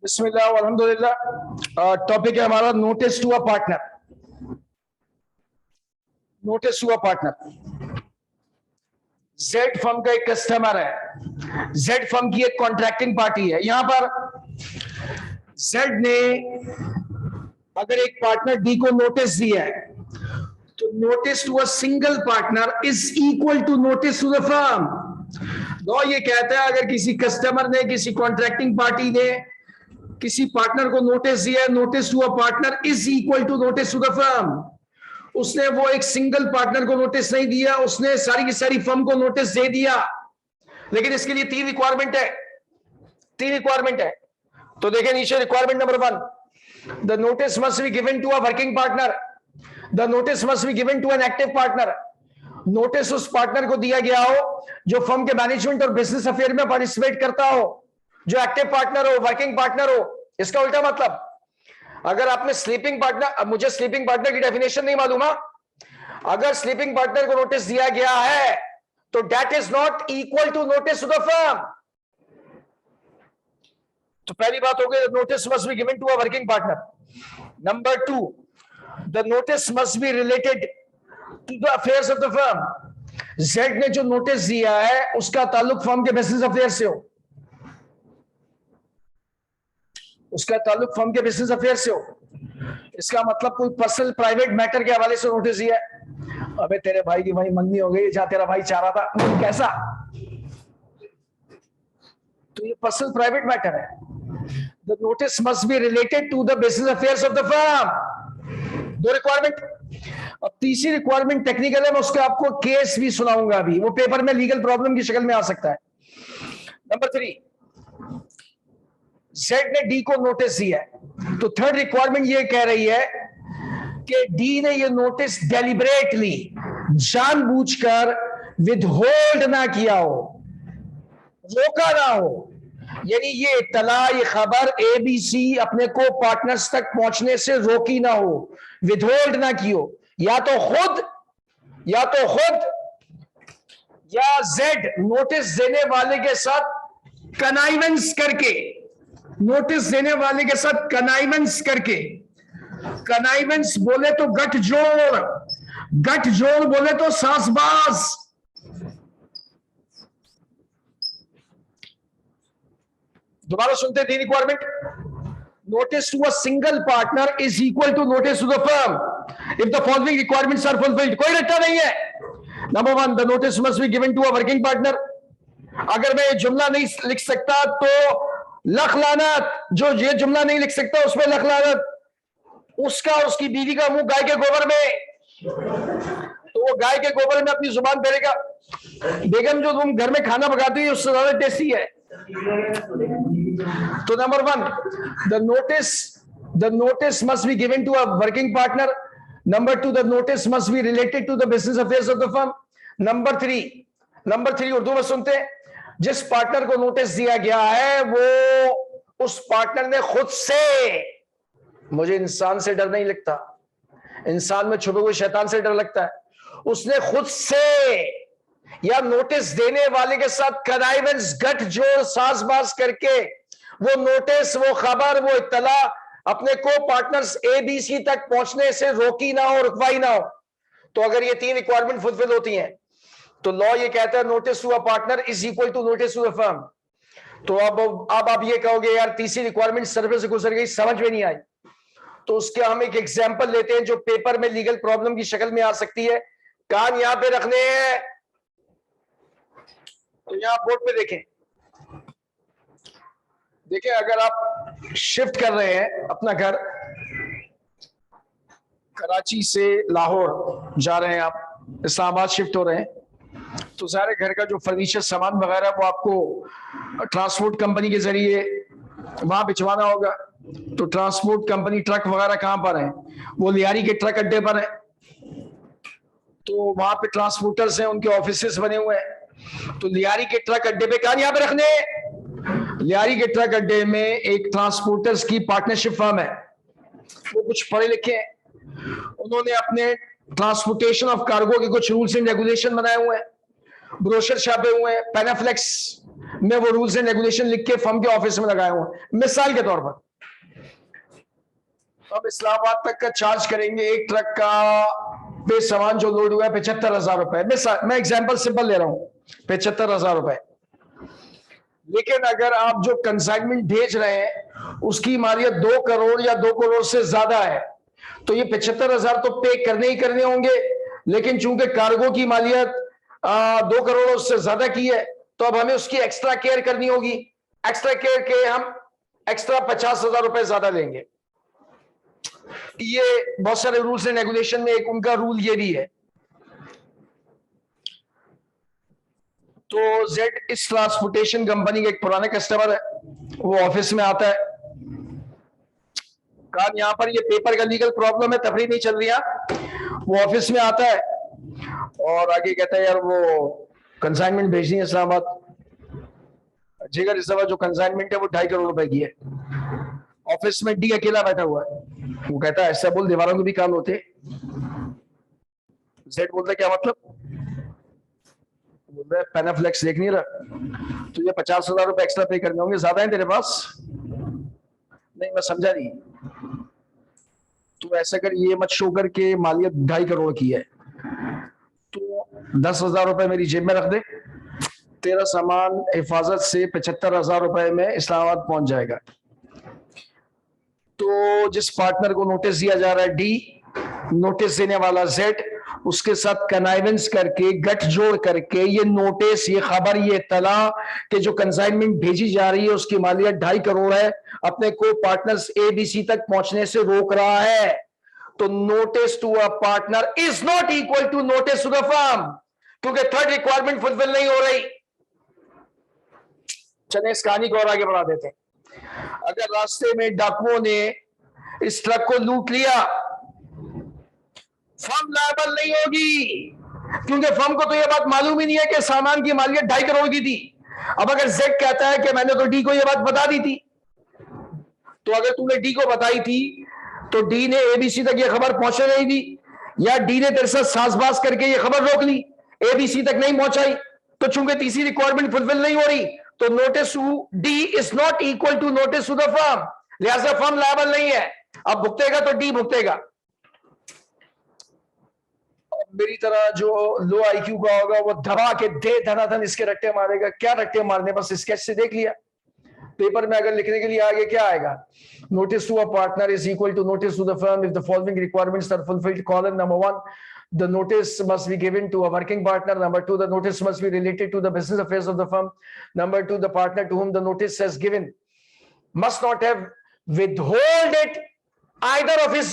बिस्मिल्लाह अल्हम्दुलिल्लाह। टॉपिक है हमारा notice to a partner. Notice to a partner. Z firm का एक कस्टमर है। जेड फर्म की एक कॉन्ट्रैक्टिंग पार्टी है। यहां पर जेड ने अगर एक पार्टनर डी को नोटिस दिया है तो notice to a single partner is equal to notice to the firm. Law ये कहता है अगर किसी कस्टमर ने, किसी कॉन्ट्रैक्टिंग पार्टी ने किसी पार्टनर को नोटिस दिया, notice to a partner is equal to notice to the firm. उसने वो एक सिंगल पार्टनर को नोटिस नहीं दिया, उसने सारी की सारी फर्म को नोटिस दे दिया। लेकिन इसके लिए तीन रिक्वायरमेंट है। तो देखें नीचे requirement number 1, the notice must be given to a working partner. The notice must be given to an active partner. Notice उस पार्टनर को दिया गया हो जो फर्म के मैनेजमेंट और बिजनेस अफेयर में पार्टिसिपेट करता हो, जो एक्टिव पार्टनर हो, वर्किंग पार्टनर हो। इसका उल्टा मतलब, अगर आपने स्लीपिंग पार्टनर, मुझे स्लीपिंग पार्टनर की डेफिनेशन नहीं मालूम, अगर स्लीपिंग पार्टनर को नोटिस दिया गया है तो that is not equal to notice to the firm. तो पहली बात हो गई, notice must be given to a working partner. Number 2, the notice must be related to the affairs of the firm. Z ने जो नोटिस दिया है उसका ताल्लुक फर्म के बिजनेस अफेयर से हो, इसका मतलब कोई पर्सनल प्राइवेट मैटर के हवाले से नोटिस दिया है। अबे तेरे भाई की वही मंगनी हो गई जहां तेरा भाई चाह रहा था, कैसा? तो ये पर्सनल प्राइवेट मैटर है। The notice must be related to the business affairs of the firm. 2 requirement. अब तीसरी रिक्वायरमेंट टेक्निकल है, मैं उसका आपको केस भी सुनाऊंगा अभी, वो पेपर में लीगल प्रॉब्लम की शक्ल में आ सकता है। नंबर 3, जेड ने डी को नोटिस दिया है, तो थर्ड रिक्वायरमेंट ये कह रही है कि डी ने ये नोटिस डेलिबरेटली, जानबूझकर विदहोल्ड ना किया हो, रोका ना हो। यानी ये इत्तला, ये खबर एबीसी अपने को पार्टनर्स तक पहुंचने से रोकी ना हो, विदहोल्ड ना की हो, या तो खुद या जेड नोटिस देने वाले के साथ कनाइवेंस करके, कनाइवेंस बोले तो गठजोड़ बोले तो सासबाज। दोबारा सुनते हैं 3 requirement. Notice to a single partner is equal to notice to the firm if the following requirements are fulfilled. कोई रट्टा नहीं है। Number 1, the notice must be given to a working partner. अगर मैं ये जुमला नहीं लिख सकता तो लख लानत, जो ये जुमला नहीं लिख सकता उसमें लख लानत। उसका और उसकी बीवी का मुंह गाय के गोबर में, तो वो गाय के गोबर में अपनी जुबान फेरेगा। बेगम जो तुम घर में खाना पकाती है उससे ज्यादा टेस्टी है। तो number 1, the notice must be given to a working partner. Number 2, the notice must be related to the business affairs of the firm. Number 3 Urdu में सुनते हैं, जिस पार्टनर को नोटिस दिया गया है वो उस पार्टनर ने खुद से, मुझे इंसान से डर नहीं लगता, इंसान में छुपे हुए शैतान से डर लगता है, उसने खुद से या नोटिस देने वाले के साथ कनाइवेंस, गठजोड़, साजबाज करके वो नोटिस, वो खबर, वो इत्तला अपने को पार्टनर्स एबीसी तक पहुंचने से रोकी ना हो, रुकवाई ना हो। तो अगर ये 3 रिक्वायरमेंट फुलफिल होती हैं तो लॉ ये कहता है notice to a partner is equal to notice to the firm. तो अब आप ये कहोगे यार तीसरी रिक्वायरमेंट सर्वे से गुजर गई, समझ में नहीं आई। तो उसके हम एक एग्जांपल लेते हैं जो पेपर में लीगल प्रॉब्लम की शक्ल में आ सकती है। कान यहां पे रखने हैं, तो यहां बोर्ड पे देखें। अगर आप शिफ्ट कर रहे हैं अपना घर, कराची से लाहौर जा रहे हैं, आप इस्लामाबाद शिफ्ट हो रहे हैं, तो सारे घर का जो फर्नीचर सामान वगैरह वो आपको ट्रांसपोर्ट कंपनी के जरिए वहां भिजवाना होगा। तो ट्रांसपोर्ट कंपनी ट्रक वगैरह कहां पर है? वो लियारी के ट्रक अड्डे पर है। तो वहां पे ट्रांसपोर्टर्स हैं, उनके ऑफिसेस बने हुए हैं। तो लियारी के ट्रक अड्डे पे कहां, यहां पे रखने, लियारी के ट्रक अड्डे में एक ट्रांसपोर्टर्स की पार्टनरशिप फर्म है। वो कुछ पढ़े लिखे हैं, उन्होंने अपने ट्रांसपोर्टेशन ऑफ कार्गो के कुछ रूल्स एंड रेगुलेशन बनाए हुए हैं, ब्रोशर छापे हुए हैं, पैनाफ्लेक्स मैं वो रूल्स एंड रेगुलेशन लिख के फर्म के ऑफिस में लगाया हूं, मिसाल के तौर पर। अब इस्लामाबाद तक का चार्ज करेंगे, एक ट्रक का पे सामान जो लोड हुआ है 75,000 रुपए, मैं एग्जाम्पल सिंपल ले रहा हूं, 75,000 रुपए। लेकिन अगर आप जो कंसाइनमेंट भेज रहे हैं उसकी मालियत 2 करोड़ या 2 करोड़ से ज्यादा है, तो ये 75,000 तो पे करने ही करने होंगे। लेकिन चूंकि कार्गो की मालियत 2 करोड़ से ज्यादा की है, तो अब हमें उसकी एक्स्ट्रा केयर करनी होगी। एक्स्ट्रा केयर के हम एक्स्ट्रा 50,000 रुपए ज्यादा लेंगे। ये बहुत सारे रूल्स एंड रेगुलेशन में एक उनका रूल ये भी है। तो जेड इस ट्रांसपोर्टेशन कंपनी का एक पुराना कस्टमर है, वो ऑफिस में आता है, कहा यहां पर ये पेपर का लीगल प्रॉब्लम है, तफरीह नहीं चल रही है। वो ऑफिस में आता है और आगे कहता है यार वो कंसाइनमेंट भेजनी है इस्लामाबाद, जिगर इस दफा जो कंसाइनमेंट है वो 2.5 करोड़ रुपए की है। ऑफिस में डी अकेला बैठा हुआ है, वो कहता है ऐसा बोल, दीवारों के भी काम होते। जेड बोलता है क्या मतलब? बोल रहा है पैनाफ्लेक्स देख नहीं रहा, तुझे 50,000 रुपए एक्स्ट्रा पे करने होंगे, ज्यादा है तेरे पास? नहीं मैं समझा नहीं, तू ऐसा कर, ये मत शो कर के मालियत 2.5 करोड़ की है, तो 10,000 रुपए मेरी जेब में रख दे, तेरा सामान हिफाजत से 75,000 रुपए में इस्लामाबाद पहुंच जाएगा। तो जिस पार्टनर को नोटिस दिया जा रहा है डी, नोटिस देने वाला जेड, उसके साथ कनाइवेंस करके, गठजोड़ करके ये नोटिस, ये खबर, ये इत्तला कि जो कंसाइनमेंट भेजी जा रही है उसकी मालियत 2.5 करोड़ है, अपने को पार्टनर्स ABC तक पहुंचने से रोक रहा है। तो notice to a partner is not equal to notice to the firm, क्योंकि थर्ड रिक्वायरमेंट फुलफिल नहीं हो रही। चले इस कहानी को और आगे बढ़ा देते हैं। अगर रास्ते में डाकुओं ने इस ट्रक को लूट लिया, फर्म लायबल नहीं होगी, क्योंकि फर्म को तो यह बात मालूम ही नहीं है कि सामान की मालियत 2.5 करोड़ की थी। अब अगर जेड कहता है कि मैंने तो डी को यह बात बता दी थी, तो अगर तूने डी को बताई थी तो डी ने ABC तक यह खबर पहुंचने नहीं दी, या डी ने तेरे साथ साजबाज करके यह खबर रोक ली, ABC तक नहीं पहुंचाई, तो चूंकि तीसरी रिक्वायरमेंट फुलफिल नहीं हो रही, तो notice to D is not equal to notice to the firm, लिहाजा फर्म लायबल नहीं है। अब भुगतेगा तो डी भुगतेगा। मेरी तरह जो लो IQ का होगा वो दबा के दे धनाधन इसके रट्टे मारेगा। क्या रट्टे मारने, बस स्केच से देख लिया। पेपर में अगर लिखने के लिए आगे क्या आएगा, notice to a partner is equal to notice to the firm if the following requirements are fulfilled. Column number 1, the notice must be given to a working partner. Number 2, the notice must be related to the business affairs of the firm. Number 2, the partner to whom the notice has given must not have withhold it either of his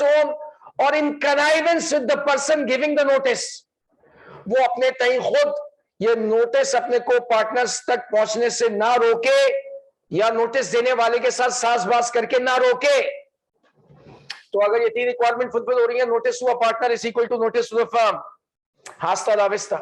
own or in connivance with the person giving the notice. वो अपने तय खुद ये notice अपने को partners तक पहुंचने से ना रोके, या नोटिस देने वाले के साथ साजबाज करके ना रोके। तो अगर ये 3 रिक्वायरमेंट फुलफिल हो रही है, notice to a partner is equal to notice to the firm, hasta la vista.